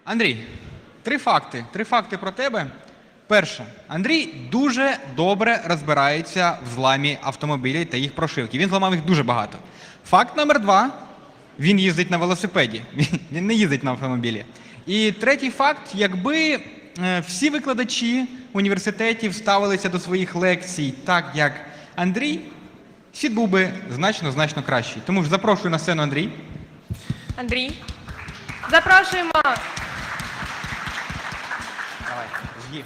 Андрій, три факти про тебе. Перше, Андрій дуже добре розбирається в зламі автомобілів та їх прошивки. Він зламав їх дуже багато. Факт номер 2. Він їздить на велосипеді. Він не їздить на автомобілі. І третій факт, якби всі викладачі університетів ставилися до своїх лекцій так, як Андрій, світ був би значно кращий. Тому ж запрошую на сцену Андрій. Андрій, запрошуємо. Давай, з'їв.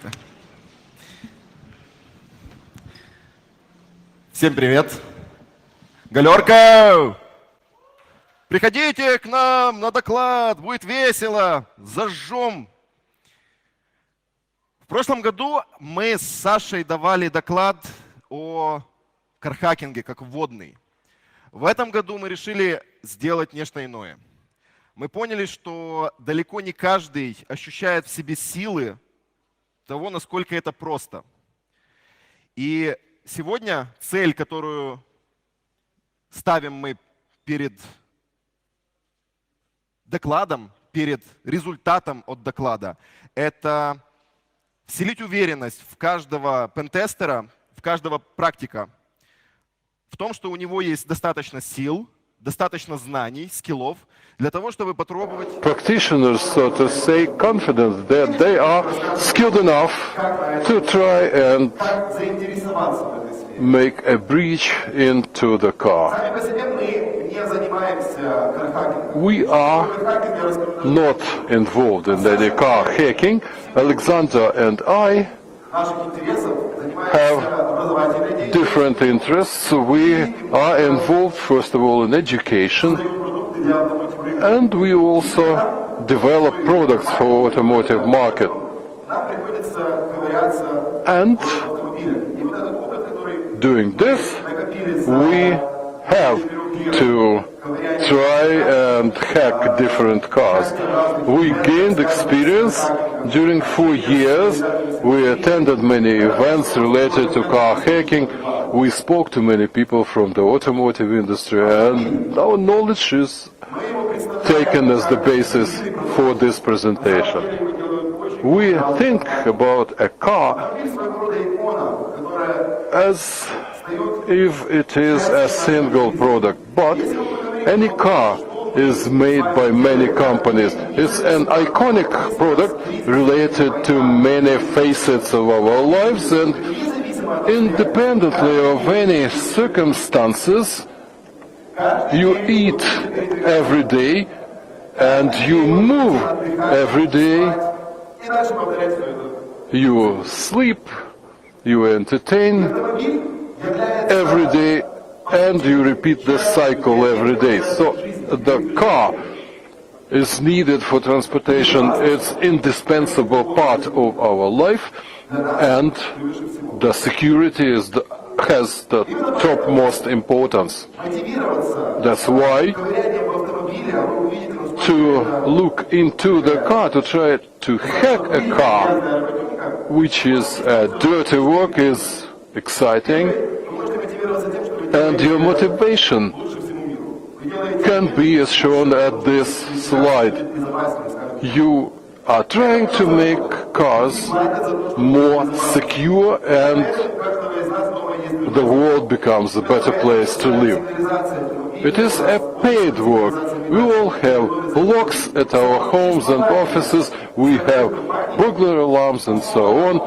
Всем привет! Галерка! Приходите к нам на доклад, будет весело, зажжем. В прошлом году мы с Сашей давали доклад о кархакинге как вводный. В этом году мы решили сделать нечто иное. Мы поняли, что далеко не каждый ощущает в себе силы того, насколько это просто. И сегодня цель, которую ставим мы перед докладом, перед результатом от доклада, это вселить уверенность в каждого пентестера, в каждого практика, в том, что у него есть достаточно сил, достаточно знаний, скиллов, для того, чтобы попробовать... Practitioners, so to say, confident that they are skilled enough to try and make a breach into the car. We are not involved in any car hacking. Alexander and I have different interests. We are involved, first of all, in education, and we also develop products for automotive market. And doing this, we have to try and hack different cars. We gained experience during 4 years. We attended many events related to car hacking. We spoke to many people from the automotive industry, and our knowledge is taken as the basis for this presentation. We think about a car as if it is a single product, but any car is made by many companies. It's an iconic product related to many facets of our lives, and independently of any circumstances, you eat every day and you move every day, you sleep, you entertain every day, and you repeat the cycle every day. So the car is needed for transportation. It's indispensable part of our life, and the security has the topmost importance. That's why to look into the car, to try to hack a car, which is dirty work, is exciting, and your motivation can be as shown at this slide. You are trying to make cars more secure, and the world becomes a better place to live. It is a paid work. We all have locks at our homes and offices. We have burglar alarms and so on.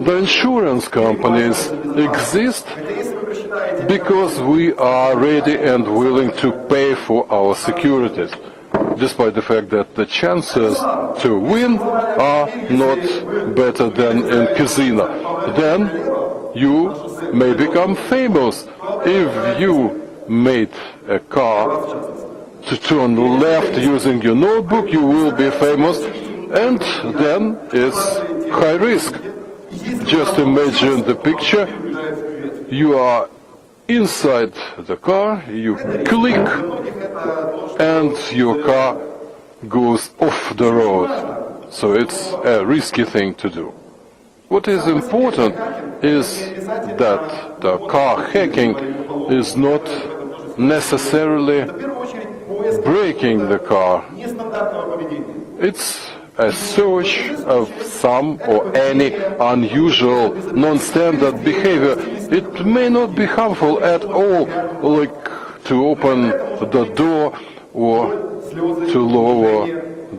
The insurance companies exist because we are ready and willing to pay for our securities, despite the fact that the chances to win are not better than in casino. Then you may become famous. If you made a car to turn left using your notebook, you will be famous, and then it's high risk. Just imagine the picture. You are inside the car, you click, and your car goes off the road. So it's a risky thing to do. What is important is that the car hacking is not necessarily breaking the car. It's a search of some or any unusual, non-standard behavior. It may not be harmful at all, like to open the door or to lower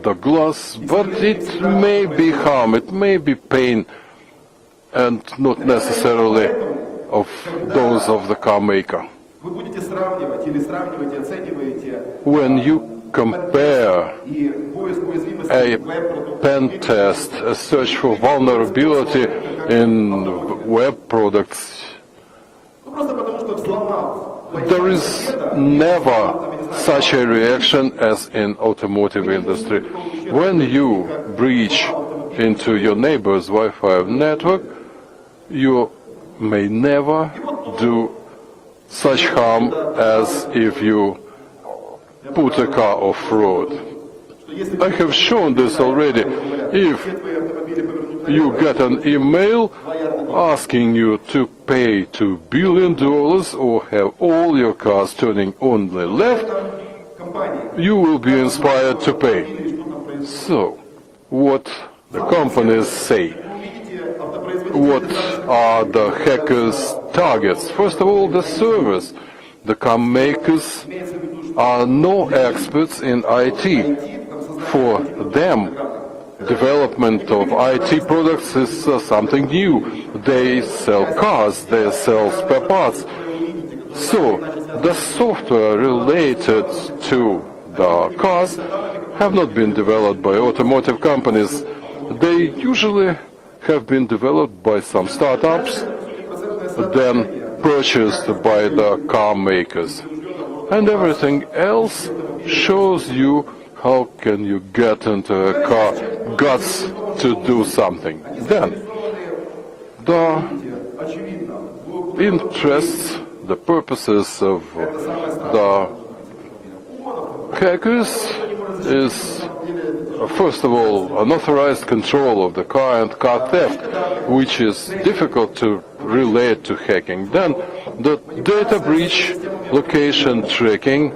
the glass, but it may be harm, it may be pain, and not necessarily of those of the car maker. Вы будете сравнивать или сравниваете, оцениваете When you compare и поиск уязвимости a веб-продуктов, pen test, a search for vulnerability in web products, ну просто потому что взломал. there is never such a reaction as in automotive industry. When you breach into your neighbor's Wi-Fi network, you may never do such harm as if you put a car off-road. I have shown this already. If you get an email asking you to pay $2 billion or have all your cars turning only left, you will be inspired to pay. So, what the companies say? What are the hackers' targets? First of all, the servers. The car makers are no experts in IT. For them, development of IT products is something new. They sell cars, they sell spare parts. So, the software related to the cars have not been developed by automotive companies. They usually have been developed by some startups, then purchased by the car makers. And everything else shows you how can you get into a car, guts to do something. Then, the interests, the purposes of the hackers is, first of all, unauthorized control of the car and car theft, which is difficult to relate to hacking. Then, the data breach, location tracking,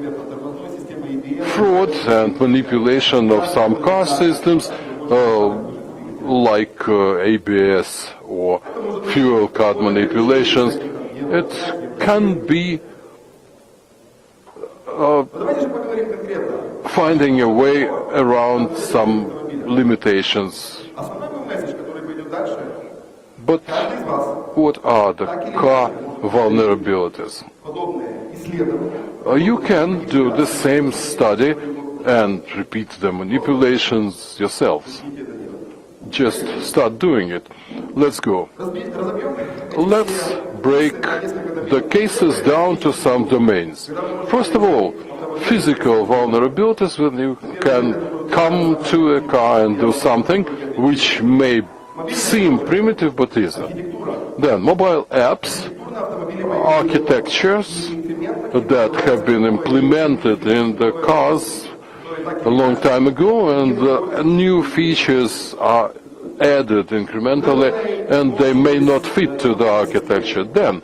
fraud and manipulation of some car systems, like ABS or fuel card manipulations. It can be finding a way around some limitations. But what are the car vulnerabilities? You can do the same study and repeat the manipulations yourselves. Just start doing it. Let's go. Let's break the cases down to some domains. First of all, physical vulnerabilities, when you can come to a car and do something which may seem primitive but isn't. Then mobile apps, architectures that have been implemented in the cars a long time ago, and new features are added incrementally, and they may not fit to the architecture. Then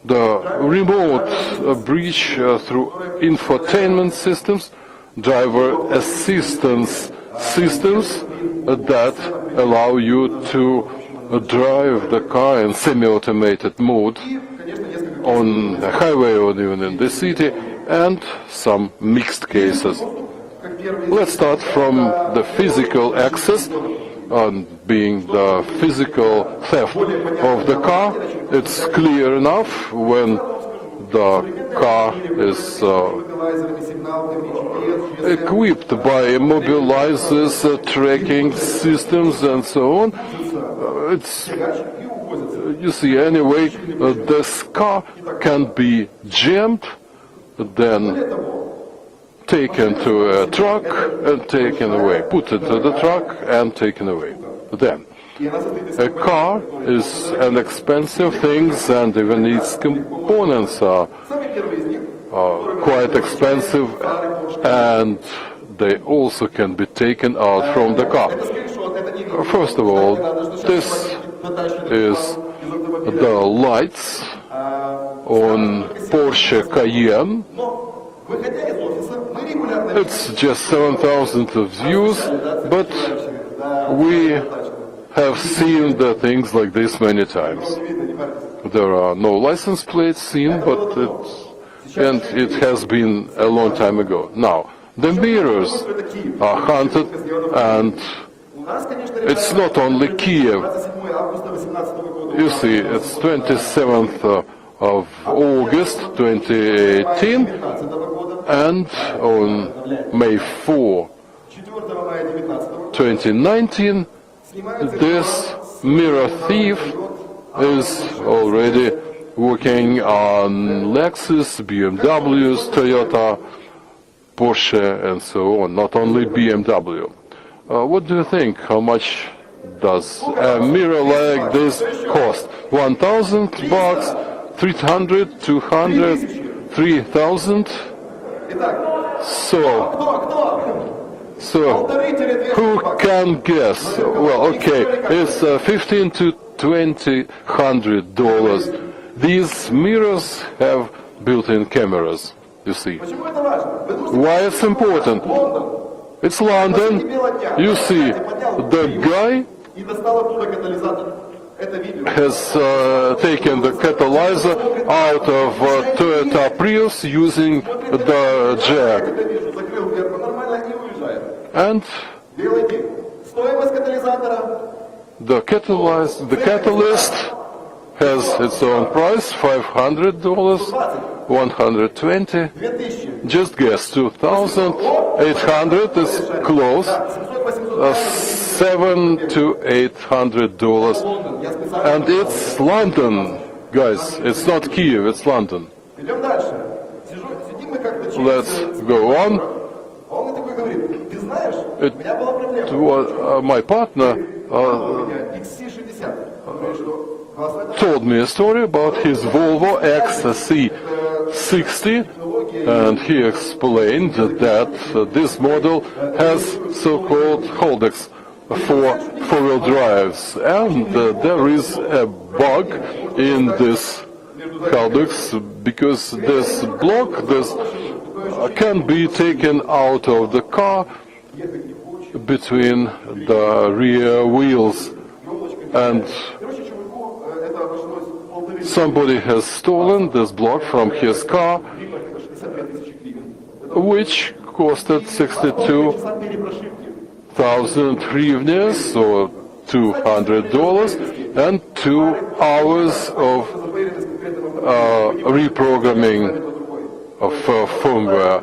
the remote breach through infotainment systems, driver assistance systems that allow you to drive the car in semi-automated mode on the highway or even in the city, and some mixed cases. Let's start from the physical access, being the physical theft of the car. It's clear enough when the car is equipped by immobilizers, tracking systems, and so on. You see, anyway, this car can be jammed, then taken to a truck and taken away, put into the truck and taken away. Then, a car is an expensive thing, and even its components are quite expensive, and they also can be taken out from the car. First of all, this is the lights on Porsche Cayenne. It's just 7,000 views, but we have seen the things like this many times. There are no license plates seen, but it has been a long time ago. Now, the mirrors are hunted, and it's not only Kiev. You see, it's 27th of August 2018, and on May 4, 2019, this mirror thief is already working on Lexus, BMWs, Toyota, Porsche, and so on, not only BMW. What do you think? How much does a mirror like this cost? 1,000 bucks, 300, 200, 3,000? So, who can guess? Well, okay, it's $1,500 to $2,000. These mirrors have built-in cameras, you see. Why it's important? It's London. You see, the guy has taken the catalyzer out of Toyota Prius using the jack. And the catalyst has its own price, $500, $120. Just guess, 2,800 is close, $700 to $800, and it's London, guys. It's not Kiev, it's London. Let's go on. My partner told me a story about his Volvo XC60, and he explained that this model has so-called holdings for four-wheel drives, and there is a bug in this holdings because this block can be taken out of the car between the rear wheels, and somebody has stolen this block from his car, which costed 62,000 hryvnias, or $200, and 2 hours of reprogramming of firmware.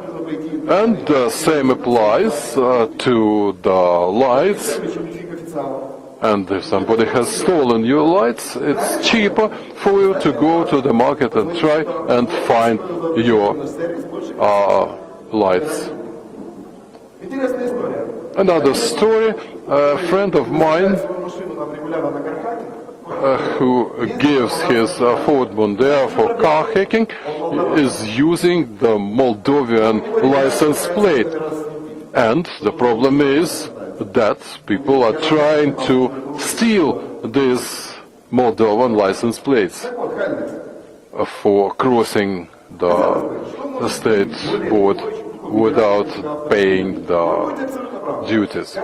And the same applies to the lights. And if somebody has stolen your lights, it's cheaper for you to go to the market and try and find your lights. Another story, a friend of mine who gives his Ford Mondeo for car hacking is using the Moldovan license plate. And the problem is that people are trying to steal these Moldovan license plates for crossing the state board without paying the duties.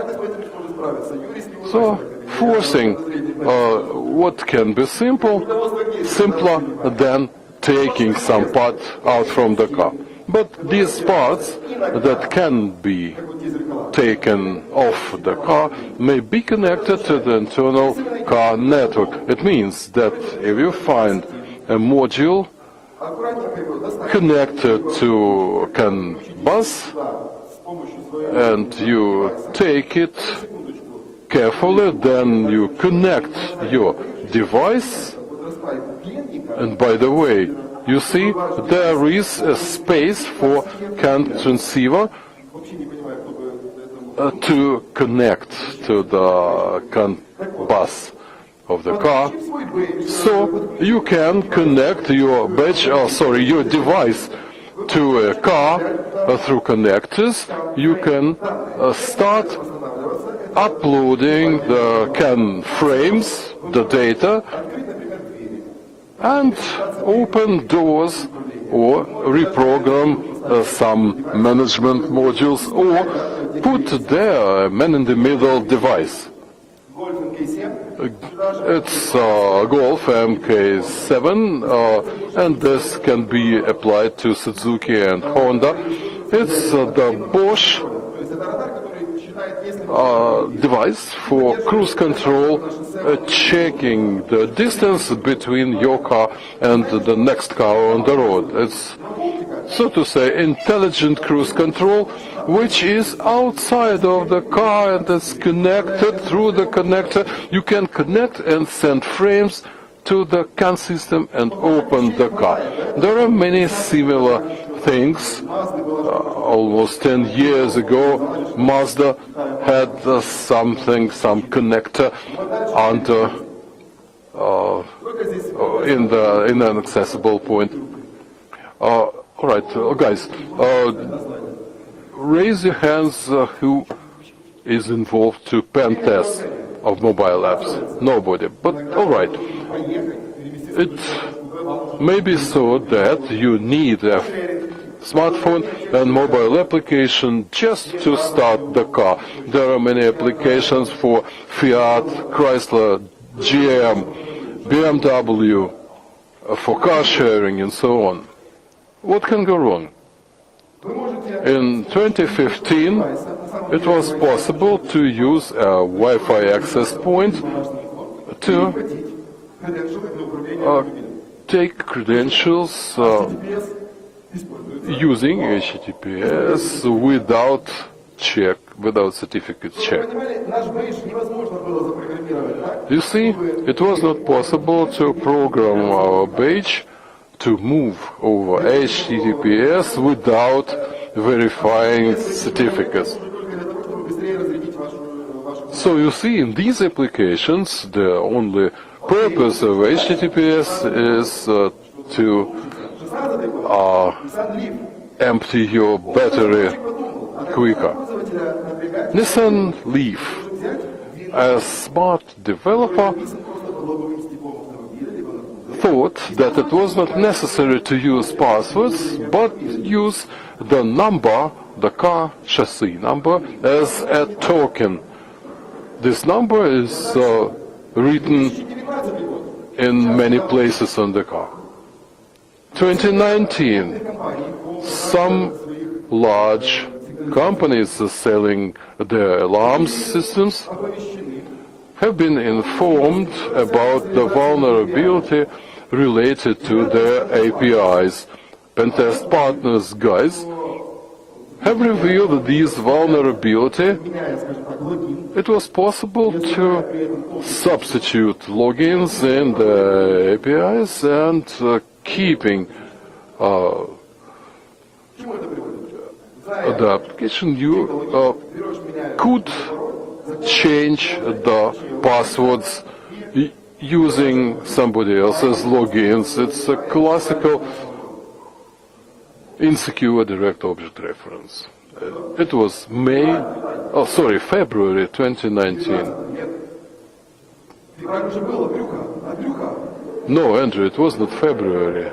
So forcing what can be simpler than taking some part out from the car. But these parts that can be taken off the car may be connected to the internal car network. It means that if you find a module connected to CAN bus and you take it carefully, then you connect your device, and by the way, you see there is a space for CAN transceiver to connect to the CAN bus of the car, so you can connect your your device to a car through connectors. You can start uploading the CAN frames, the data, and open doors or reprogram some management modules, or put there a man-in-the-middle device. It's Golf MK7, and this can be applied to Suzuki and Honda. It's the Bosch device for cruise control, checking the distance between your car and the next car on the road. It's, so to say, intelligent cruise control, which is outside of the car and is connected through the connector. You can connect and send frames to the CAN system and open the car. There are many similar things. Almost 10 years ago, Mazda had some connector under in an accessible point. All right, guys, raise your hands who is involved to pen tests of mobile apps. Nobody, but all right. It may be so that you need a smartphone and mobile application just to start the car. There are many applications for Fiat, Chrysler, GM, BMW, for car sharing and so on. What can go wrong? In 2015, it was possible to use a Wi-Fi access point to take credentials using HTTPS without certificate check. You see, it was not possible to program our badge to move over HTTPS without verifying certificates. So you see, in these applications, the only purpose of HTTPS is to empty your battery quicker. Nissan Leaf, a smart developer, thought that it was not necessary to use passwords, but use the number, the car chassis number, as a token. This number is written in many places on the car. 2019, some large companies selling their alarm systems have been informed about the vulnerability related to their APIs. Pentest partners, guys, have revealed these vulnerability. It was possible to substitute logins in the APIs and keeping the application. You could change the passwords using somebody else's logins. It's a classical insecure direct object reference. It was February 2019. No, Andrew, it was not February.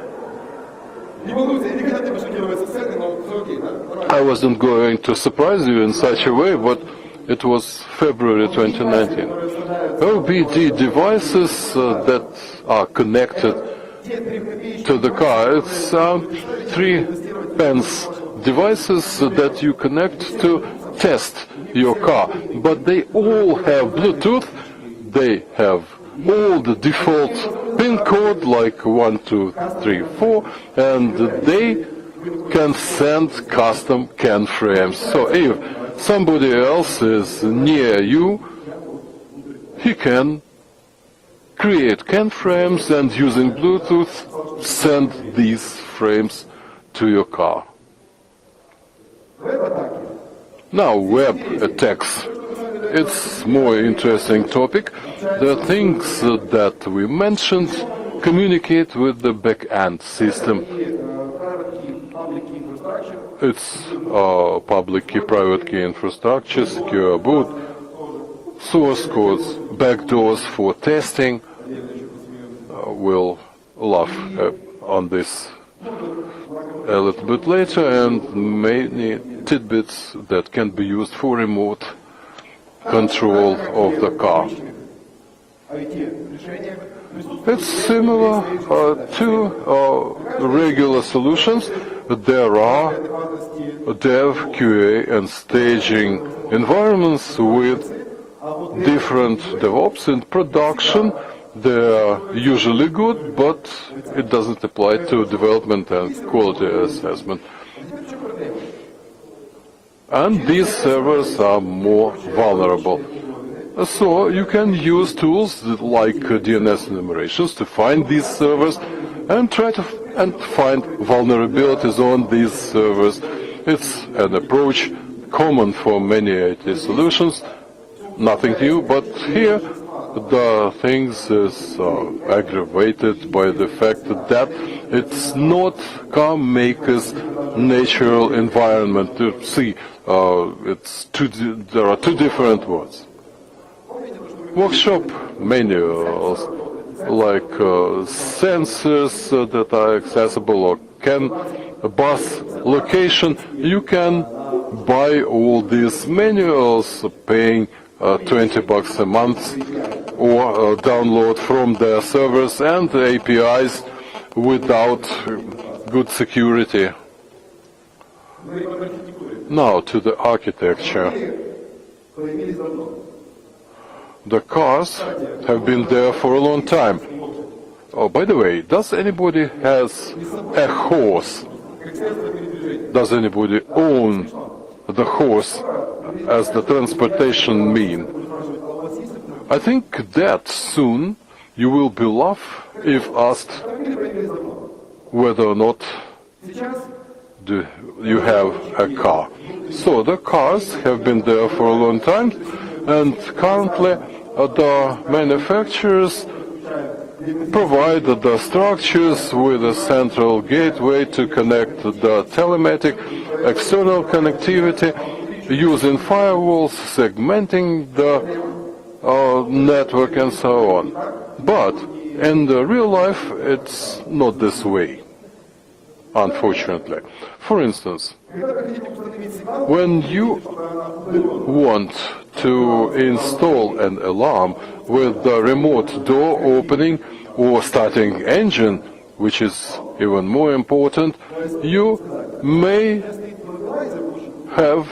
I wasn't going to surprise you in such a way, but it was February 2019. OBD devices that are connected to the car, it's 3 pens devices that you connect to test your car, but they all have Bluetooth, they have all the default pin code like 1, 2, 3, 4, and they can send custom CAN frames. So if somebody else is near you, he can create CAN frames and using Bluetooth send these frames to your car. Now, web attacks. It's more interesting topic. The things that we mentioned communicate with the back-end system. It's public key, private key infrastructure, secure boot, source codes, backdoors for testing. We'll laugh on this a little bit later, and many tidbits that can be used for remote control of the car. It's similar to regular solutions. There are dev, QA, and staging environments with different DevOps in production. They are usually good, but it doesn't apply to development and quality assessment. And these servers are more vulnerable. So you can use tools like DNS enumerations to find these servers and try to find vulnerabilities on these servers. It's an approach common for many IT solutions, nothing new, but here the things is aggravated by the fact that it's not car maker's natural environment to see. There are two different words. Workshop manuals like sensors that are accessible or can bus location. You can buy all these manuals paying $20 a month or download from their servers and the APIs without good security. Now to the architecture. The cars have been there for a long time. Oh, by the way, does anybody has a horse? Does anybody own the horse as the transportation mean? I think that soon you will be laughed if asked whether or not do you have a car. So the cars have been there for a long time, and currently the manufacturers provide the structures with a central gateway to connect the telematic external connectivity using firewalls, segmenting the network and so on. But in the real life, it's not this way, unfortunately. For instance, when you want to install an alarm with the remote door opening or starting engine, which is even more important, you may have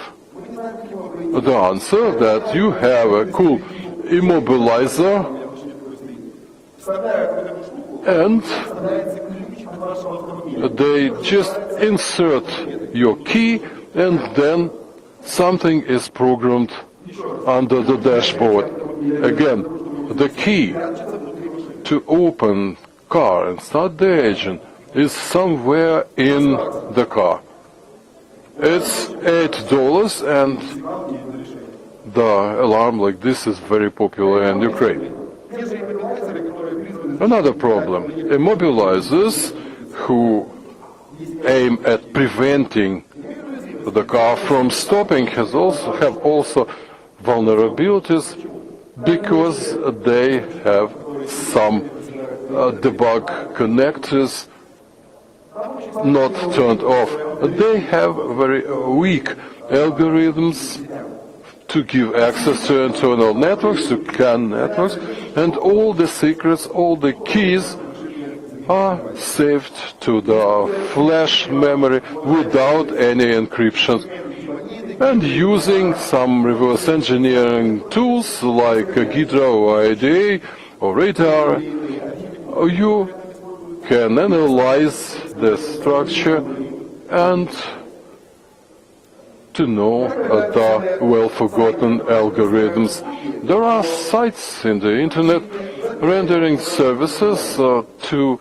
the answer that you have a cool immobilizer and they just insert your key and then something is programmed under the dashboard. Again, the key to open car and start the engine is somewhere in the car. It's $8 and the alarm like this is very popular in Ukraine. Another problem, immobilizers who aim at preventing the car from stopping have also vulnerabilities because they have some debug connectors not turned off. They have very weak algorithms to give access to internal networks, to CAN networks, and all the secrets, all the keys are saved to the flash memory without any encryption. And using some reverse engineering tools like Ghidra or IDA or Radar, you can analyze the structure and to know the well-forgotten algorithms. There are sites in the internet rendering services to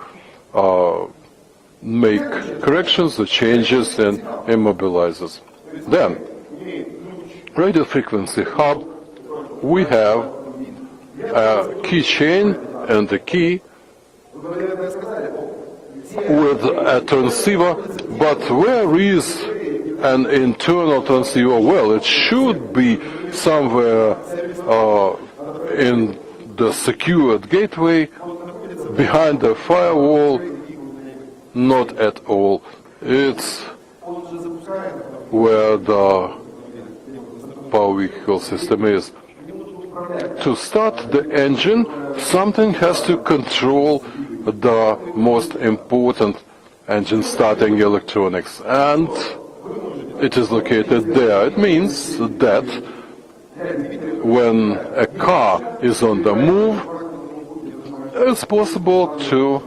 make corrections or changes in immobilizers. Then, radio frequency hub, we have a keychain and a key with a transceiver, but where is an internal transceiver? Well, it should be somewhere in the secured gateway behind the firewall. Not at all. It's where the power vehicle system is. To start the engine, something has to control the most important engine starting electronics, and it is located there. It means that when a car is on the move, it's possible to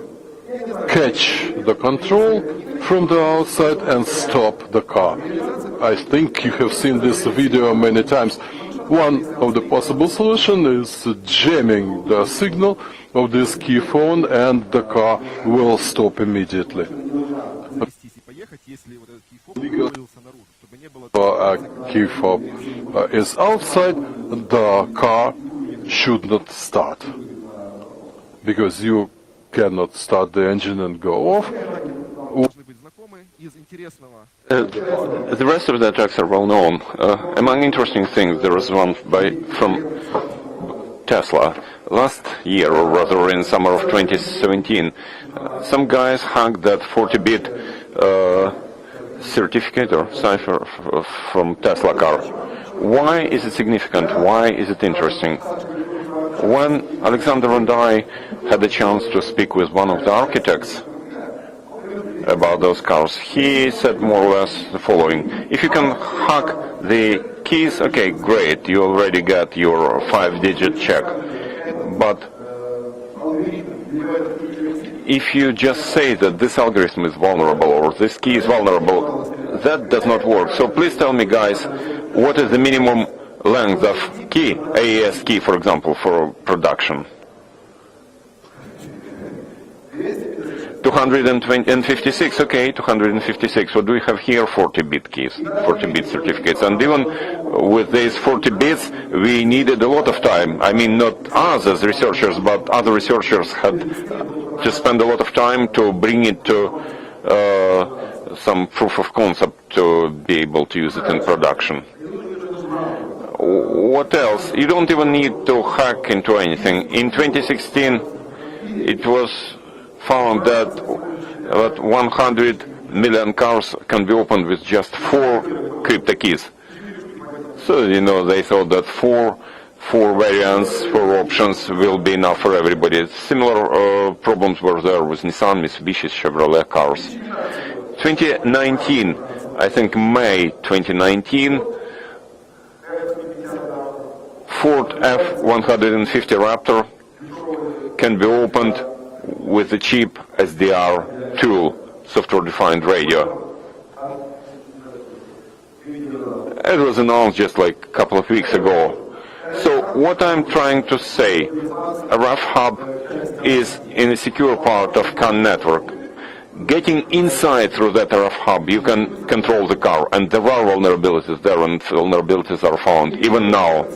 catch the control from the outside and stop the car. I think you have seen this video many times. One of the possible solutions is jamming the signal of this key phone, and the car will stop immediately. A key fob is outside, the car should not start, because you cannot start the engine and go off. The rest of the attacks are well known. Among interesting things, there was one from Tesla last year, or rather in summer of 2017. Some guys hacked that 40-bit certificate or cipher from Tesla car. Why is it significant? Why is it interesting? When Alexander and I had the chance to speak with one of the architects about those cars, he said more or less the following: if you can hack the keys, okay, great, you already got your 5-digit check. But if you just say that this algorithm is vulnerable or this key is vulnerable, that does not work. So please tell me, guys, what is the minimum length of key, AES key, for example, for production? 256, okay, 256. What do we have here? 40-bit keys, 40-bit certificates. And even with these 40 bits, we needed a lot of time. I mean, not us as researchers, but other researchers had to spend a lot of time to bring it to some proof of concept to be able to use it in production. What else? You don't even need to hack into anything. In 2016, it was found that 100 million cars can be opened with just 4 crypto keys. So, you know, they thought that four variants, 4 options will be enough for everybody. Similar problems were there with Nissan, Mitsubishi, Chevrolet cars. 2019, I think May 2019, Ford F-150 Raptor can be opened with the cheap SDR tool, software-defined radio. It was announced just like a couple of weeks ago. So what I'm trying to say, a RAF hub is in a secure part of CAN network. Getting inside through that RF hub, you can control the car, and there are vulnerabilities there, and vulnerabilities are found even now.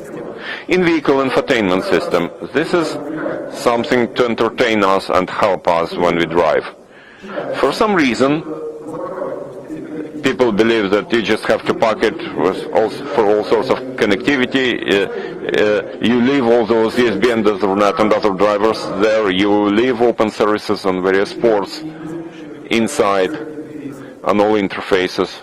In vehicle infotainment system, this is something to entertain us and help us when we drive. For some reason, people believe that you just have to pack it for all sorts of connectivity. You leave all those USB and Ethernet and other drivers there. You leave open services on various ports inside on all interfaces.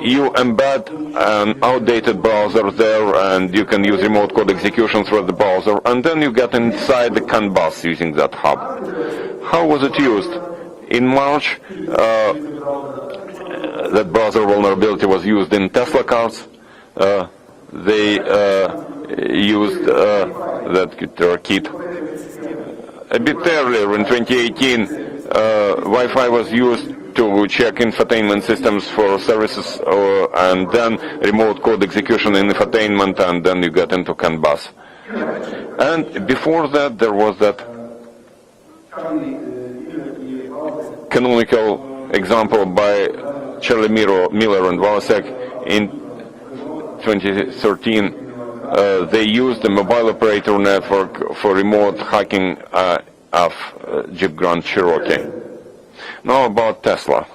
You embed an outdated browser there, and you can use remote code execution through the browser, and then you get inside the CAN bus using that hub. How was it used? In March, that browser vulnerability was used in Tesla cars. They used that kit. A bit earlier, in 2018, Wi-Fi was used to check infotainment systems for services, and then remote code execution in infotainment, and then you get into CAN bus. And before that, there was that canonical example by Charlie Miller and Voloshin in 2013. They used the mobile operator network for remote hacking of Jeep Grand Cherokee. Now about Tesla.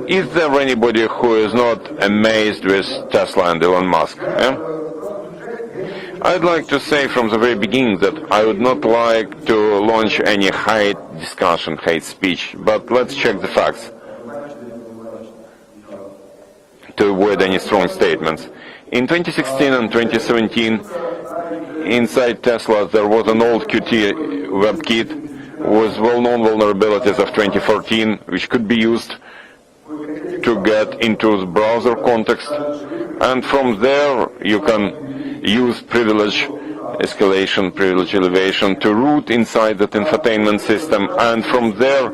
Is there anybody who is not amazed with Tesla and Elon Musk? I'd like to say from the very beginning that I would not like to launch any hate discussion, hate speech. But let's check the facts to avoid any strong statements. In 2016 and 2017, inside Tesla there was an old Qt WebKit with well-known vulnerabilities of 2014, which could be used to get into the browser context, and from there you can use privilege escalation, privilege elevation to root inside that infotainment system, and from there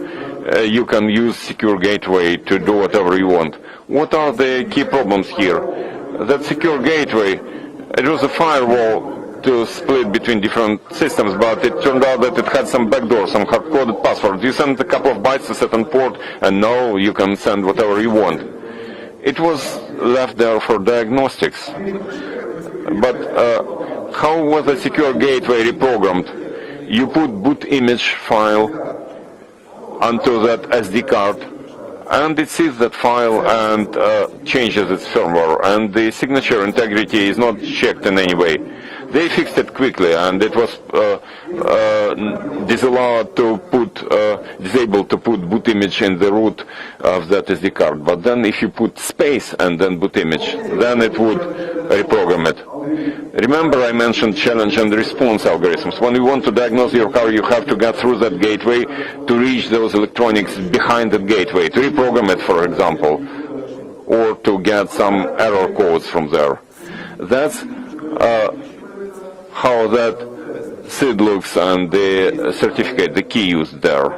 you can use secure gateway to do whatever you want. What are the key problems here? That secure gateway, it was a firewall to split between different systems, but it turned out that it had some backdoor, some hard-coded password. You send a couple of bytes to certain port, and now you can send whatever you want. It was left there for diagnostics. But how was the secure gateway reprogrammed? You put boot image file onto that SD card, and it sees that file and changes its firmware, and the signature integrity is not checked in any way. They fixed it quickly, and it was disabled to put boot image in the root of that SD card. But then if you put space and then boot image, then it would reprogram it. Remember I mentioned challenge and response algorithms. When you want to diagnose your car, you have to get through that gateway to reach those electronics behind that gateway, to reprogram it, for example, or to get some error codes from there. That's how that SID looks and the certificate, the key used there.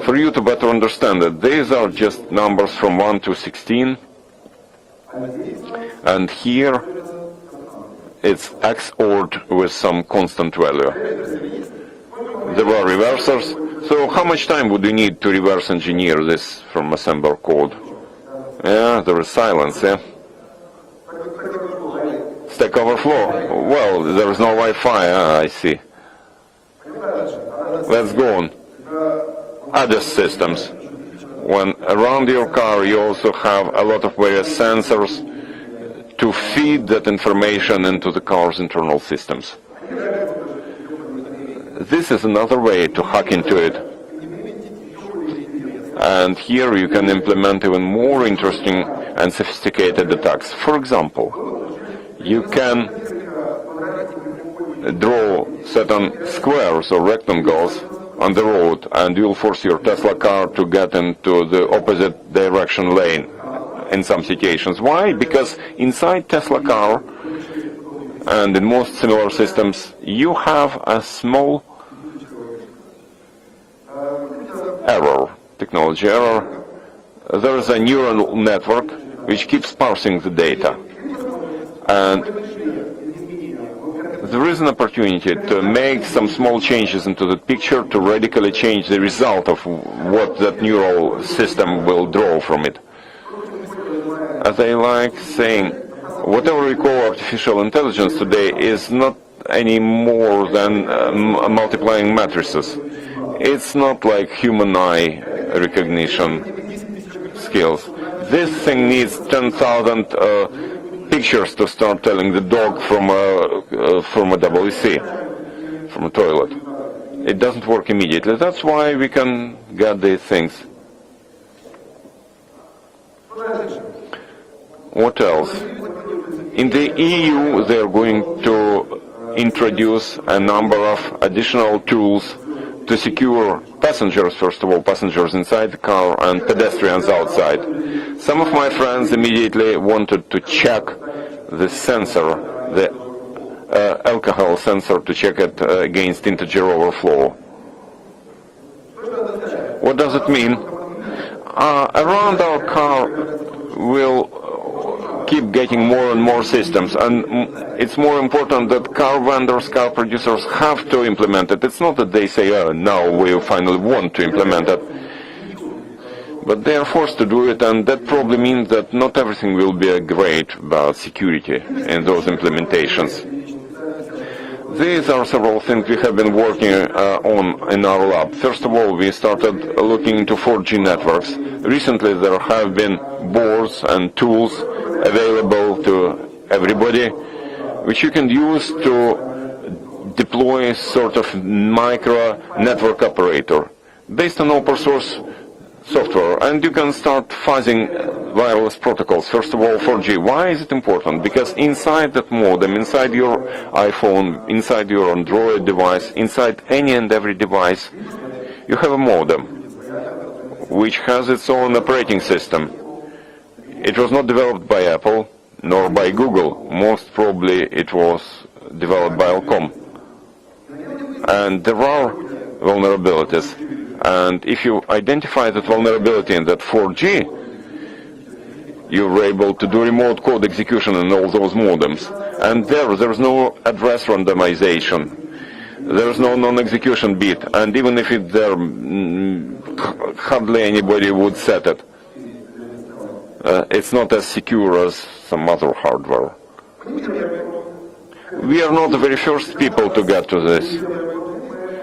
For you to better understand it, these are just numbers from 1 to 16, and here it's XORed with some constant value. There are reversers, so how much time would you need to reverse engineer this from assembler code? Yeah, there is silence, yeah? Stack Overflow. Well, there is no Wi-Fi, I see. Let's go on. Other systems. When around your car you also have a lot of various sensors to feed that information into the car's internal systems. This is another way to hack into it. And here you can implement even more interesting and sophisticated attacks. For example, you can draw certain squares or rectangles on the road, and you'll force your Tesla car to get into the opposite direction lane in some situations. Why? Because inside Tesla car and in most similar systems you have a small error, technology error. There is a neural network which keeps parsing the data. And there is an opportunity to make some small changes into the picture to radically change the result of what that neural system will draw from it. As I like saying, whatever we call artificial intelligence today is not any more than multiplying matrices. It's not like human eye recognition skills. This thing needs 10,000 pictures to start telling the dog from a WC, from a toilet. It doesn't work immediately. That's why we can get these things. What else? In the EU, they're going to introduce a number of additional tools to secure passengers, first of all, passengers inside the car and pedestrians outside. Some of my friends immediately wanted to check the sensor, the alcohol sensor, to check it against integer overflow. What does it mean? Around our car will keep getting more and more systems, and it's more important that car vendors, car producers have to implement it. It's not that they say, oh, now we finally want to implement it, but they are forced to do it, and that probably means that not everything will be great about security in those implementations. These are several things we have been working on in our lab. First of all, we started looking into 4G networks. Recently there have been boards and tools available to everybody, which you can use to deploy sort of micro network operator based on open source software, and you can start fuzzing wireless protocols. First of all, 4G. Why is it important? Because inside that modem, inside your iPhone, inside your Android device, inside any and every device, you have a modem which has its own operating system. It was not developed by Apple nor by Google. Most probably it was developed by Alcom. And there are vulnerabilities. And if you identify that vulnerability in that 4G, you're able to do remote code execution in all those modems. And there's no address randomization. There's no non-execution bit. And even if it's there, hardly anybody would set it. It's not as secure as some other hardware. We are not the very first people to get to this.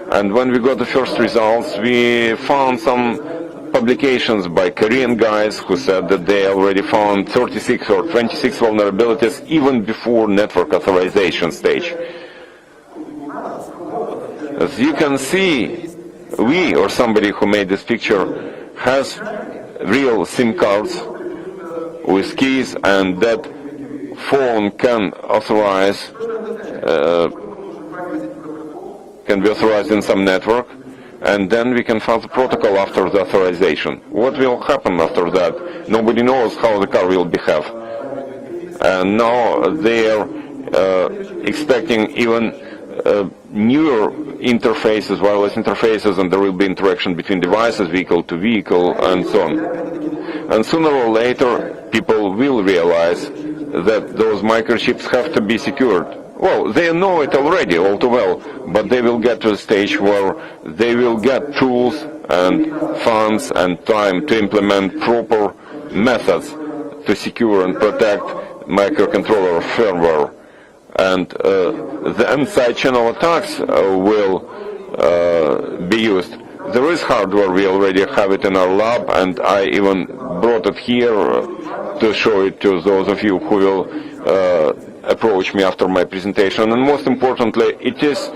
And when we got the first results, we found some publications by Korean guys who said that they already found 36 or 26 vulnerabilities even before network authorization stage. As you can see, we or somebody who made this picture has real SIM cards with keys, and that phone can authorize can be authorized in some network, and then we can file the protocol after the authorization. What will happen after that? Nobody knows how the car will behave. And now they are expecting even newer interfaces, wireless interfaces, and there will be interaction between devices, vehicle to vehicle, and so on. And sooner or later, people will realize that those microchips have to be secured. Well, they know it already all too well, but they will get to a stage where they will get tools and funds and time to implement proper methods to secure and protect microcontroller firmware. And then side channel attacks will be used. There is hardware, we already have it in our lab, and I even brought it here to show it to those of you who will approach me after my presentation. And most importantly, it is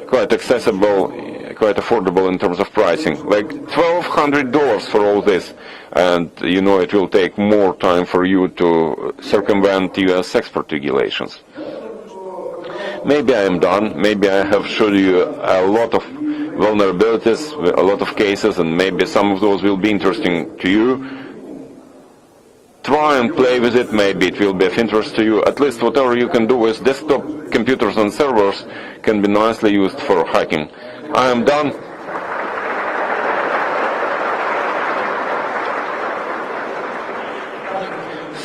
quite accessible, quite affordable in terms of pricing, like $1,200 for all this. And you know it will take more time for you to circumvent US export regulations. Maybe I am done. Maybe I have showed you a lot of vulnerabilities, a lot of cases, and maybe some of those will be interesting to you. Try and play with it, maybe it will be of interest to you. At least whatever you can do with desktop computers and servers can be nicely used for hacking. I am done.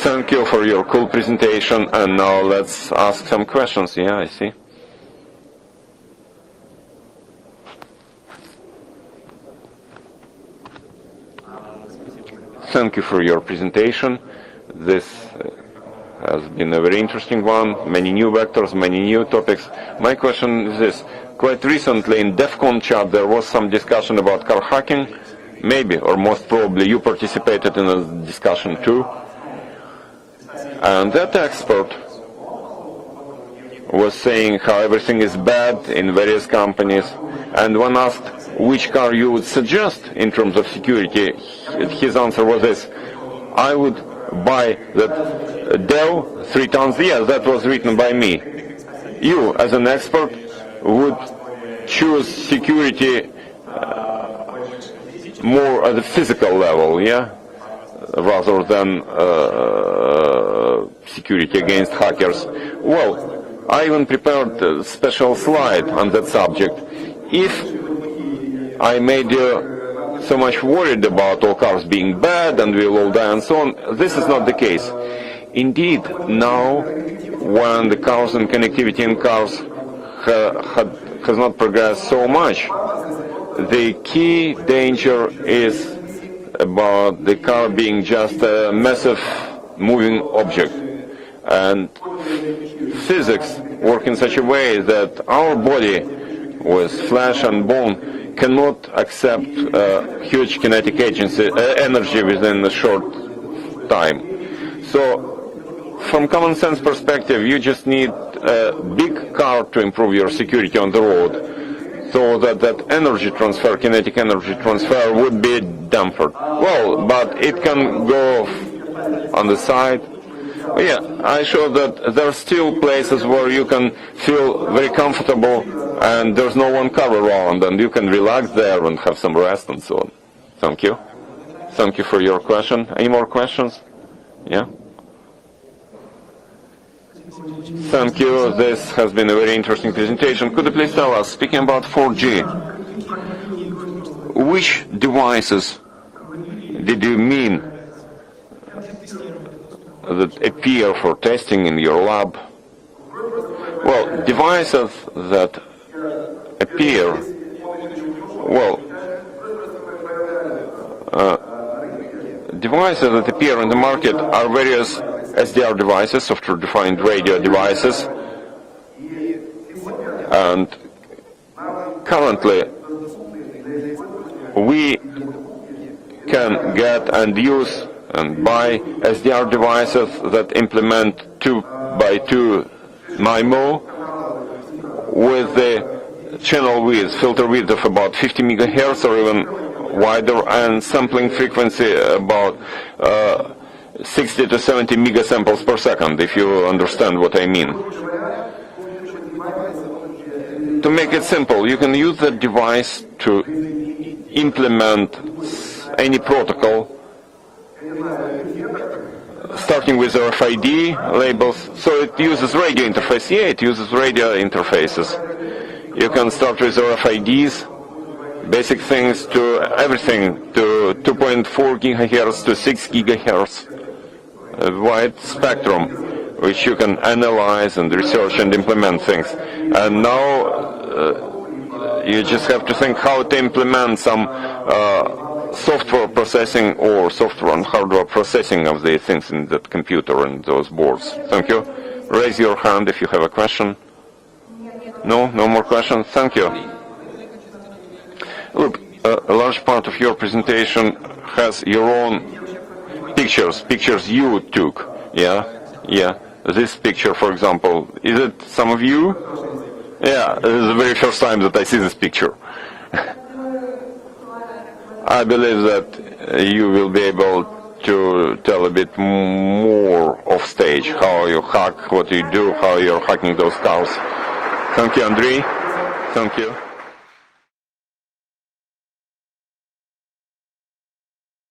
Thank you for your cool presentation, and now let's ask some questions. Yeah, I see. Thank you for your presentation. This has been a very interesting one. Many new vectors, many new topics. My question is this. Quite recently in DEF CON chat there was some discussion about car hacking. Maybe, or most probably, you participated in a discussion too. And that expert was saying how everything is bad in various companies. And when asked which car you would suggest in terms of security, his answer was this: I would buy that Dell 3 tons. Yes, that was written by me. You, as an expert, would choose security more at the physical level, yeah, rather than security against hackers. Well, I even prepared a special slide on that subject. If I made you so much worried about all cars being bad and we'll all die and so on, this is not the case. Indeed, now, when the cars and connectivity in cars has not progressed so much, the key danger is about the car being just a massive moving object. And physics work in such a way that our body, with flesh and bone, cannot accept huge kinetic energy within a short time. So, from common sense perspective, you just need a big car to improve your security on the road, so that energy transfer, kinetic energy transfer, would be dampened. Well, but it can go on the side. Yeah, I showed that there are still places where you can feel very comfortable and there's no one car around and you can relax there and have some rest and so on. Thank you. Thank you for your question. Any more questions? Yeah? Thank you. This has been a very interesting presentation. Could you please tell us, speaking about 4G, which devices did you mean that appear for testing in your lab? Well, devices that appear, well, devices that appear in the market are various SDR devices, software-defined radio devices, and currently we can get and use and buy SDR devices that implement 2x2 MIMO with the channel width, filter width of about 50 megahertz or even wider, and sampling frequency about 60 to 70 megasamples per second, if you understand what I mean. To make it simple, you can use that device to implement any protocol, starting with RFID labels. So it uses radio interface. Yeah, it uses radio interfaces. You can start with RFIDs, basic things, to everything, to 2.4 gigahertz to 6 gigahertz, a wide spectrum, which you can analyze and research and implement things. And now you just have to think how to implement some software processing or software and hardware processing of the things in that computer and those boards. Thank you. Raise your hand if you have a question. No? No more questions? Thank you. Look, a large part of your presentation has your own pictures you took. Yeah? Yeah. This picture, for example, is it some of you? Yeah, this is the very first time that I see this picture. I believe that you will be able to tell a bit more off stage, how you hack, what you do, how you're hacking those cars. Thank you, Andrey. Thank you.